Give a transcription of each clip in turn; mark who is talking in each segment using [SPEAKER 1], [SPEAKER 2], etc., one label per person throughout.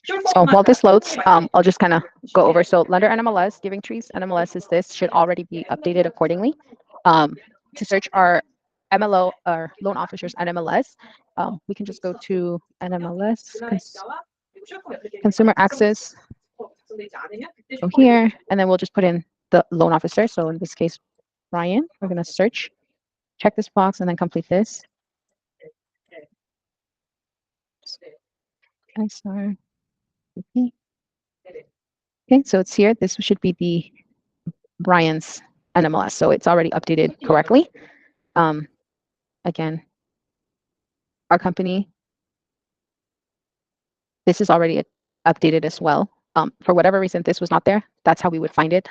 [SPEAKER 1] So while this loads, I'll just kind of go over. So lender NMLS, Giving Trees NMLS is this, should already be updated accordingly. To search our MLO, or loan officers NMLS, we can just go to NMLS, Consumer Access, go here, and then we'll just put in the loan officer. So in this case, Brian, we're going to search, check this box, and then complete this. Okay, so it's here. This should be the Brian's NMLS. So it's already updated correctly. Again, our company, this is already updated as well. For whatever reason, this was not there. That's how we would find it.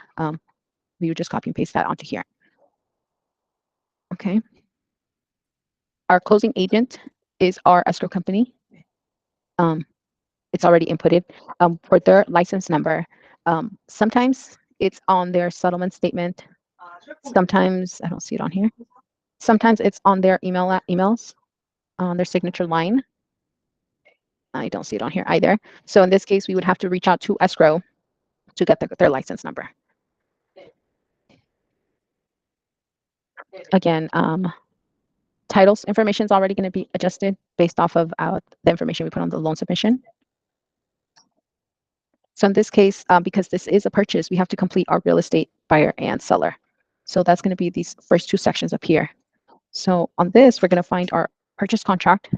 [SPEAKER 1] We would just copy and paste that onto here. Okay. Our closing agent is our escrow company. It's already inputted. For their license number, sometimes it's on their settlement statement. Sometimes, I don't see it on here. Sometimes it's on their emails, on their signature line. I don't see it on here either. So in this case, we would have to reach out to escrow to get their license number. Again, titles information is already going to be adjusted based off of the information we put on the loan submission. So in this case, because this is a purchase, we have to complete our real estate buyer and seller. So that's going to be these first two sections up here. So on this, we're going to find our purchase contract,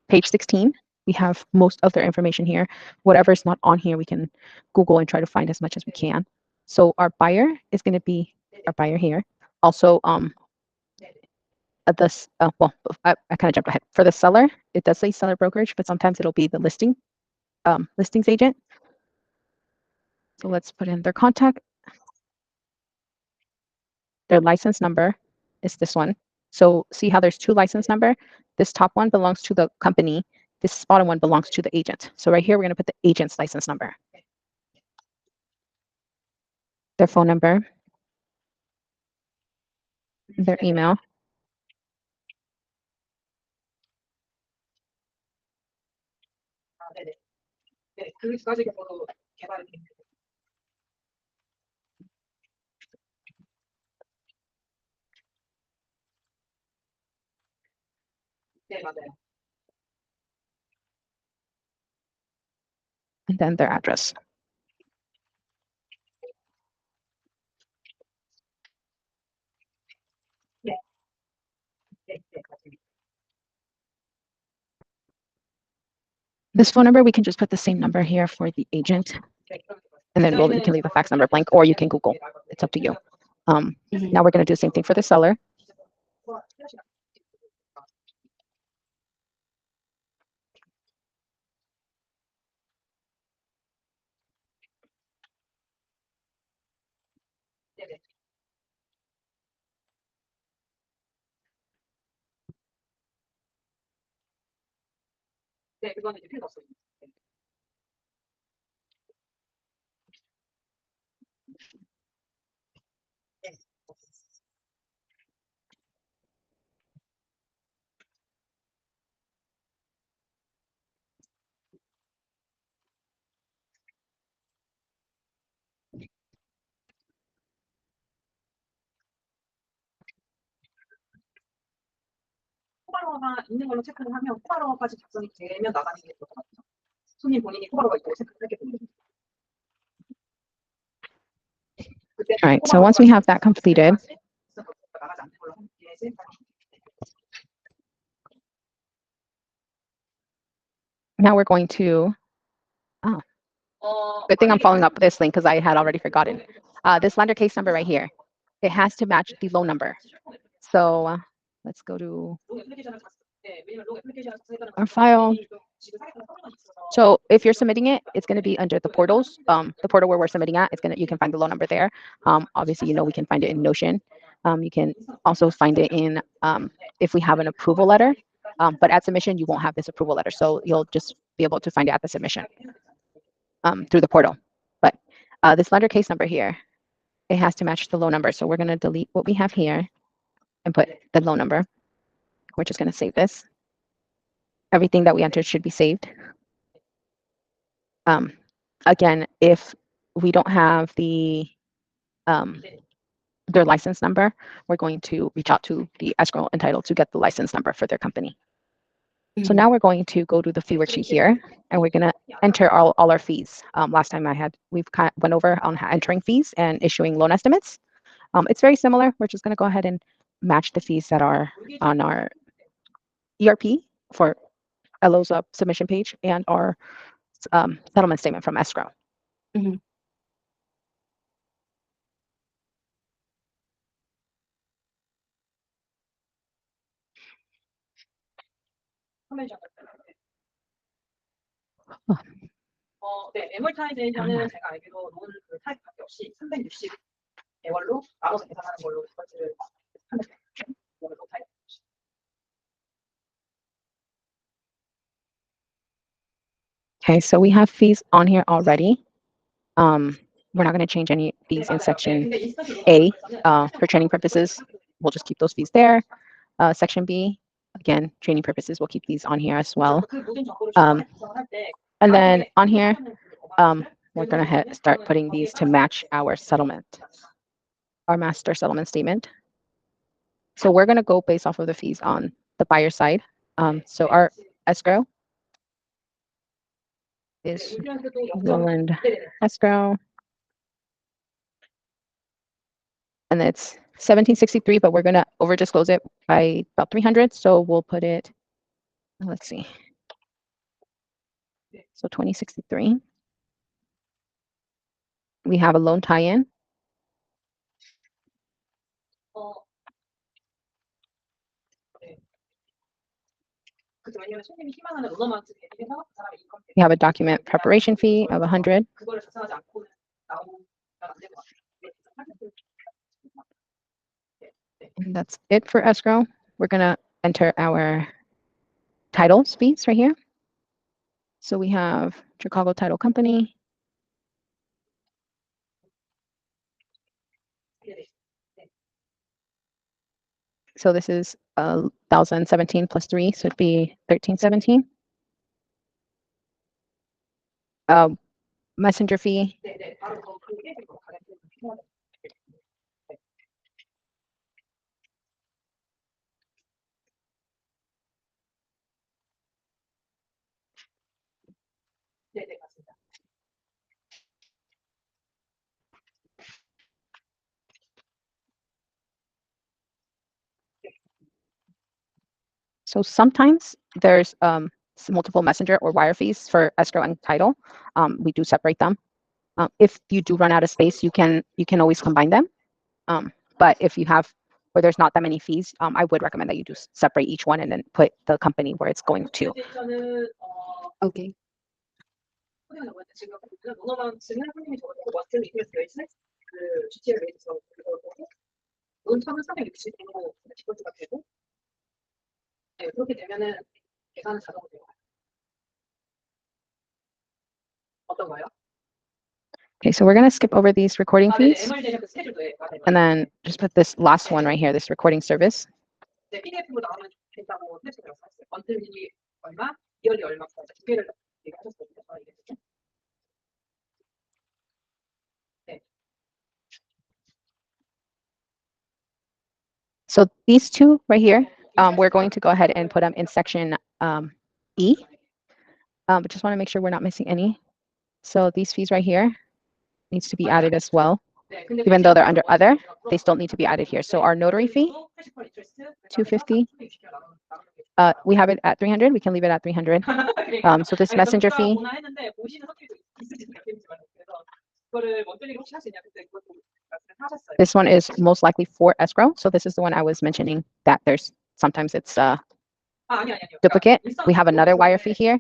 [SPEAKER 1] page 16. We have most of their information here. Whatever is not on here, we can Google and try to find as much as we can. So our buyer is going to be our buyer here. Also, well, I kind of jumped ahead. For the seller, it does say seller brokerage, but sometimes it'll be the listings agent. So let's put in their contact. Their license number is this one. So see how there's two license number? This top one belongs to the company. This bottom one belongs to the agent. So right here, we're going to put the agent's license number. Their phone number. Their email. And then their address. This phone number, we can just put the same number here for the agent. And then you can leave the fax number blank, or you can Google. It's up to you. Now we're going to do the same thing for the seller.
[SPEAKER 2] 코바로워가 있는 걸로 체크를 하면 코바로워까지 작성이 되면 나가는 게 좋거든요. 손님 본인이 코바로워가 있다고 체크를 하게 됩니다.
[SPEAKER 1] All right, so once we have that completed, now we're going to, good thing I'm following up this link because I had already forgotten. This lender case number right here, it has to match the loan number. So let's go to our file. So if you're submitting it, it's going to be under the portals. The portal where we're submitting at, you can find the loan number there. Obviously, we can find it in Notion. You can also find it in if we have an approval letter. But at submission, you won't have this approval letter. So you'll just be able to find it at the submission through the portal. But this lender case number here, it has to match the loan number. So we're going to delete what we have here and put the loan number. We're just going to save this. Everything that we entered should be saved. Again, if we don't have their license number, we're going to reach out to the escrow and title to get the license number for their company. So now we're going to go to the fee worksheet here, and we're going to enter all our fees. Last time we've kind of went over on entering fees and issuing loan estimates. It's very similar. We're just going to go ahead and match the fees that are on our ERP for LO's submission page and our settlement statement from escrow.
[SPEAKER 2] 네, 매물 타입에서는 제가 알기로 론 그 타입 밖에 없이 360 매월로 나눠서 계산하는 걸로 디폴트를 하면 돼요. 론 타입.
[SPEAKER 1] Okay, so we have fees on here already. We're not going to change any fees in section A for training purposes. We'll just keep those fees there. Section B, again, training purposes, we'll keep these on here as well. And then on here, we're going to start putting these to match our settlement, our master settlement statement. So we're going to go based off of the fees on the buyer side. So our escrow is Roland escrow. And it's 1763, but we're going to over disclose it by about 300. So we'll put it, let's see. So 2063. We have a loan tie-in. We have a document preparation fee of 100. And that's it for escrow. We're going to enter our titles fees right here. So we have Chicago Title Company. So this is 1,017 plus 3, so it'd be 1,317. Messenger fee. So sometimes there's multiple messenger or wire fees for escrow and title. We do separate them. If you do run out of space, you can always combine them. But if you have where there's not that many fees, I would recommend that you do separate each one and then put the company where it's going to.
[SPEAKER 3] Okay.
[SPEAKER 2] 그렇게 되면은 계산은 자동으로 돼요. 어떤가요?
[SPEAKER 1] Okay, so we're going to skip over these recording fees and then just put this last one right here, this recording service.
[SPEAKER 2] 네, PDF로 나오면 된다고 했었어요. 원틀이 얼마, 이열이 얼마, 두 개를 얘기하셨거든요. 네.
[SPEAKER 1] So these two right here, we're going to go ahead and put them in section E. But just want to make sure we're not missing any. So these fees right here needs to be added as well. Even though they're under other, they still need to be added here. So our notary fee, 250. We have it at 300. We can leave it at 300. So this messenger fee. This one is most likely for escrow. So this is the one I was mentioning that there's sometimes it's duplicate. We have another wire fee here.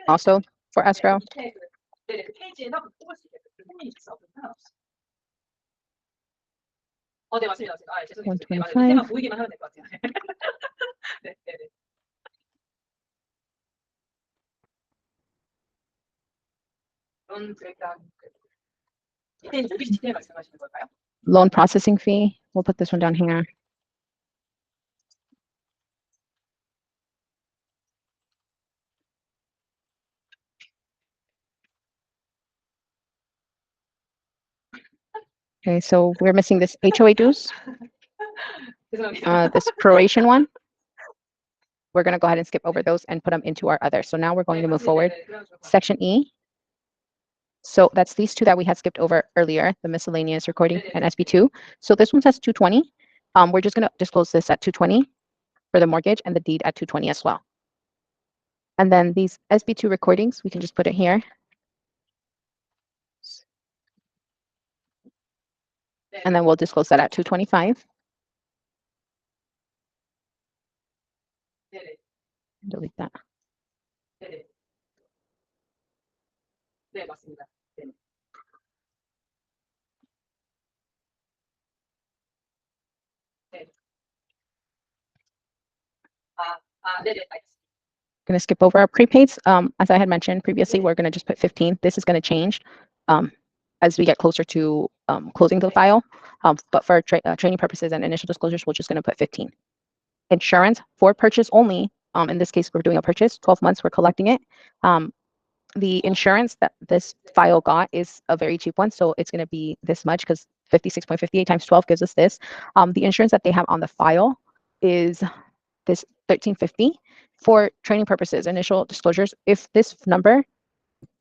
[SPEAKER 1] Also for escrow. 125. Loan processing fee. We'll put this one down here. Okay, so we're missing this HOA dues,
[SPEAKER 2] 죄송합니다.
[SPEAKER 1] this proration one. We're going to go ahead and skip over those and put them into our other. So now we're going to move forward. Section E. So that's these two that we had skipped over earlier, the miscellaneous recording and SB2. So this one says 220. We're just going to disclose this at 220 for the mortgage and the deed at 220 as well. And then these SB2 recordings, we can just put it here. And then we'll disclose that at 225.
[SPEAKER 2] 네네.
[SPEAKER 1] Delete that.
[SPEAKER 2] 네네. 네, 맞습니다. 네. 네. 네네, 알겠습니다.
[SPEAKER 1] Going to skip over our prepaids. As I had mentioned previously, we're going to just put 15. This is going to change as we get closer to closing the file. But for training purposes and initial disclosures, we're just going to put 15. Insurance for purchase only. In this case, we're doing a purchase, 12 months, we're collecting it. The insurance that this file got is a very cheap one, so it's going to be this much because 56.58 times 12 gives us this. The insurance that they have on the file is this 1350 for training purposes, initial disclosures. If this number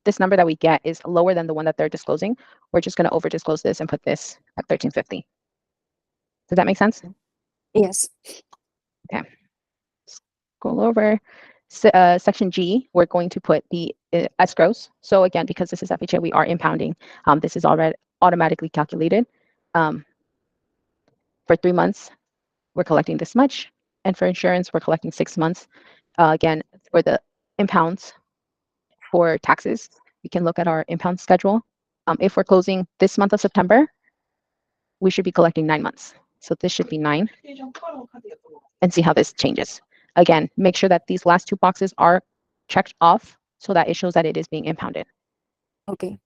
[SPEAKER 1] that we get is lower than the one that they're disclosing, we're just going to over disclose this and put this at 1350. Does that make sense?
[SPEAKER 3] Yes.
[SPEAKER 1] Scroll over. Section G, we're going to put the escrows. So again, because this is FHA, we are impounding. This is already automatically calculated. For 3 months, we're collecting this much. And for insurance, we're collecting 6 months. Again, for the impounds for taxes, we can look at our impound schedule. If we're closing this month of September, we should be collecting 9 months. So this should be 9. And see how this changes. Again, make sure that these last 2 boxes are checked off so that it shows that it is being impounded.
[SPEAKER 3] Okay.